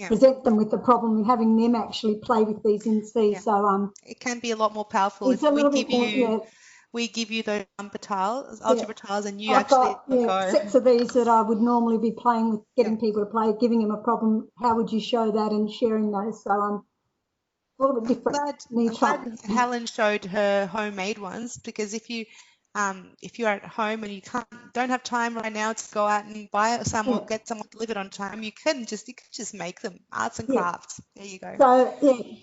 present them with the problem and having them actually play with these in C. Yeah. So it can be a lot more powerful if we give you those algebra tiles, and you go. Sets of these that I would normally be playing with, getting people to play, giving them a problem. How would you show that, and sharing those? So a little bit different. I'm glad Helen showed her homemade ones, because if you're at home and you don't have time right now to go out and buy some or get someone to deliver it on time, you could just make them, arts and crafts. There you go.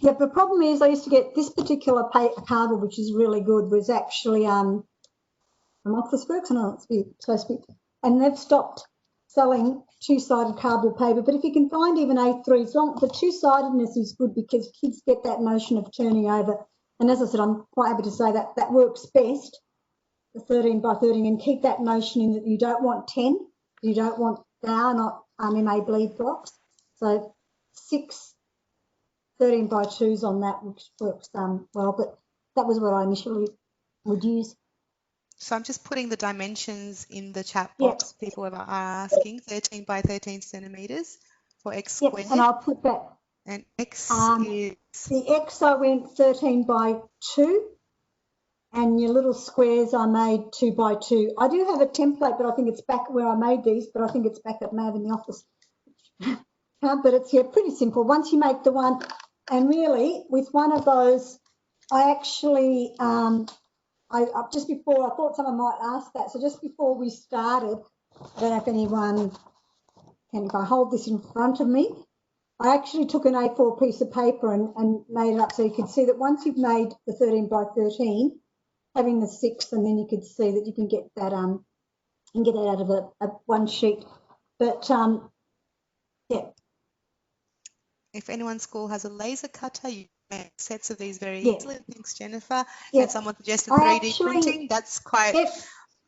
So the problem is I used to get this particular cardboard, which is really good, was actually Office Works, and it's supposed to be, and they've stopped selling two-sided cardboard paper. But if you can find even A3, as long the two-sidedness is good, because kids get that notion of turning over. And as I said, I'm quite happy to say that that works best, the 13 by 13, and keep that notion in that you don't want 10, you don't want, they are not MA bleed blocks. So 6 13 by 2s on that, which works well, but that was what I initially would use. So I'm just putting the dimensions in the chat box. People are asking 13 by 13 centimetres for x squared. And I'll put that. And x is... The x I went 13 by 2, and your little squares I made 2 by 2. I do have a template, but I think it's back where I made these, but I think it's back at Mav in the office. But it's pretty simple. Once you make the one, and really with one of those, I actually... just before, I thought someone might ask that. So just before we started, I don't know if anyone can, if I hold this in front of me, I actually took an A4 piece of paper and made it up so you could see that once you've made the 13 by 13, having the 6, and then you could see that you can get that out of a one sheet. But if anyone's school has a laser cutter, you make sets of these very easily. Thanks, Jennifer. And someone suggested 3D printing. That's quite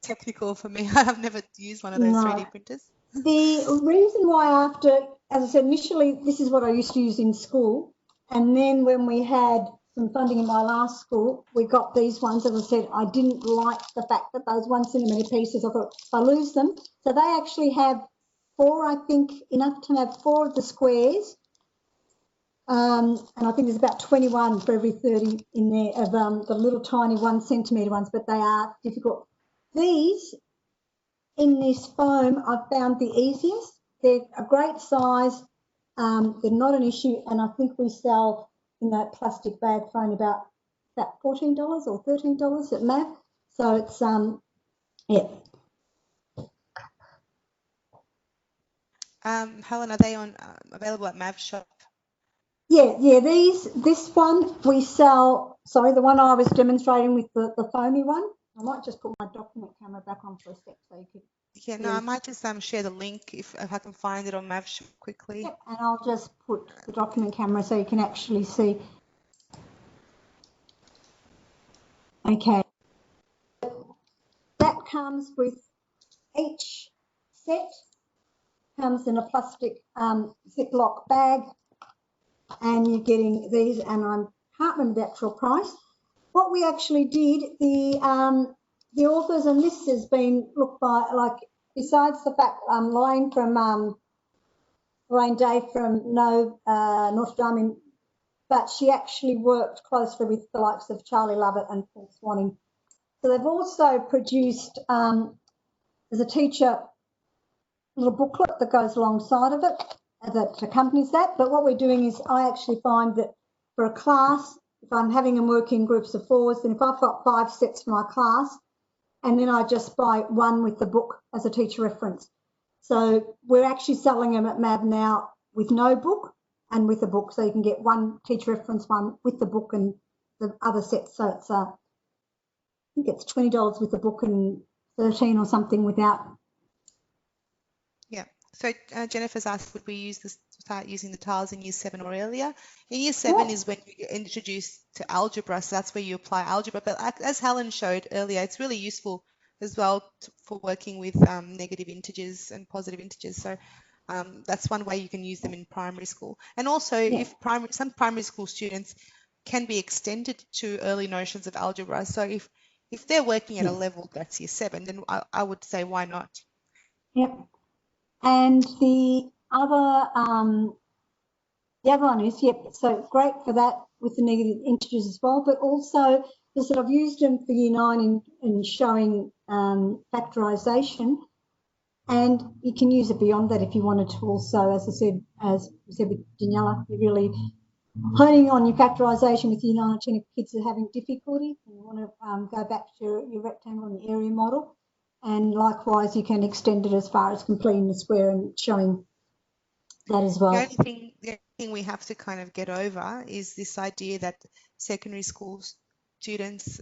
technical for me. I've never used one of those 3D printers. The reason why, after, as I said, initially this is what I used to use in school, and then when we had some funding in my last school, we got these ones. As I said, I didn't like the fact that those 1 centimetre pieces, I thought, if I lose them. So they actually have 4, I think, enough to have 4 of the squares. And I think there's about 21 for every 30 in there of the little tiny 1 centimetre ones, but they are difficult. These, in this foam, I've found the easiest, they're a great size. They're not an issue, and I think we sell in that plastic bag for only about $14 or $13 at MAV. So it's yeah. Helen, are they on available at MAV shop? Yeah. This one we sell. Sorry, the one I was demonstrating with the foamy one. I might just put my document camera back on for a sec so you could. Yeah, no, I might just share the link if I can find it on MAV shop quickly. Yep, and I'll just put the document camera so you can actually see. Okay. That comes with each set. Comes in a plastic Ziploc bag, and you're getting these, and I can't remember the actual price. What we actually did, the authors, and this has been looked by, like, besides the fact Lorraine Day from Notre Dame, but she actually worked closely with the likes of Charlie Lovett and Paul Swanning. So they've also produced, as a teacher, a little booklet that goes alongside of it that accompanies that. But what we're doing is I actually find that for a class, if I'm having them work in groups of 4s, then if I've got 5 sets for my class, and then I just buy one with the book as a teacher reference. So we're actually selling them at MAV now with no book and with a book. So you can get one teacher reference, one with the book and the other sets. So it's, I think it's $20 with the book and $13 or something without. Yeah. So Jennifer's asked, would we start using the tiles in Year 7 or earlier? In Year 7 is when you get introduced to algebra, so that's where you apply algebra. But as Helen showed earlier, it's really useful as well for working with negative integers and positive integers. So that's one way you can use them in primary school. And also, if some primary school students can be extended to early notions of algebra. So if they're working at a level that's Year 7, then I would say why not? Yep. And the other one is, so great for that with the negative integers as well, but also I've used them for Year 9 in showing factorisation, and you can use it beyond that if you wanted to also, as we said with Daniela, you're really honing on your factorisation with Year 9 or 10 if kids are having difficulty and you want to go back to your rectangle and your area model. And likewise, you can extend it as far as completing the square and showing that as well. The only thing we have to kind of get over is this idea that secondary school students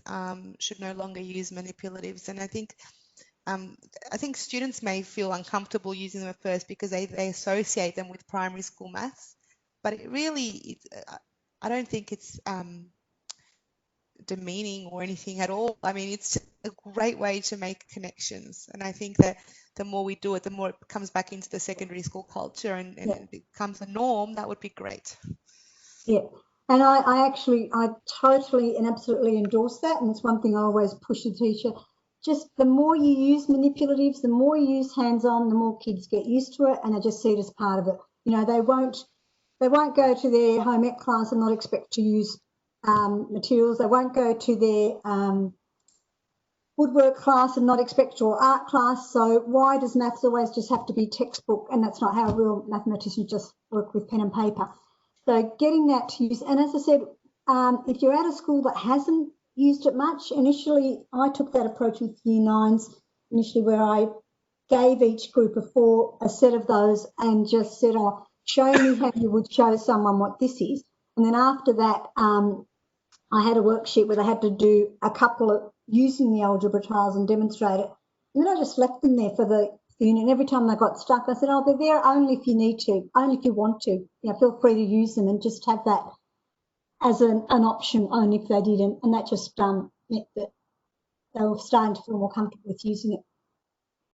should no longer use manipulatives. And I think students may feel uncomfortable using them at first because they associate them with primary school maths. But I don't think it's demeaning or anything at all. I mean, it's a great way to make connections, and I think that the more we do it, the more it comes back into the secondary school culture and it becomes a norm. That would be great. Yeah, and I totally and absolutely endorse that, and it's one thing I always push the teacher. Just the more you use manipulatives, the more you use hands-on, the more kids get used to it, and they just see it as part of it. You know, they won't go to their home ec class and not expect to use materials. They won't go to their woodwork class and not expect to, or art class. So why does maths always just have to be textbook? And that's not how real mathematicians just work with pen and paper. So getting that to use, and as I said, if you're at a school that hasn't used it much, initially I took that approach with Year 9s initially, where I gave each group of 4 a set of those and just said, show me how you would show someone what this is. And then after that, I had a worksheet where they had to do a couple of using the algebra tiles and demonstrate it. And then I just left them there for the unit. And every time they got stuck, I said, they're there only if you need to, only if you want to. You know, feel free to use them and just have that as an option only if they didn't. And that just meant that they were starting to feel more comfortable with using it.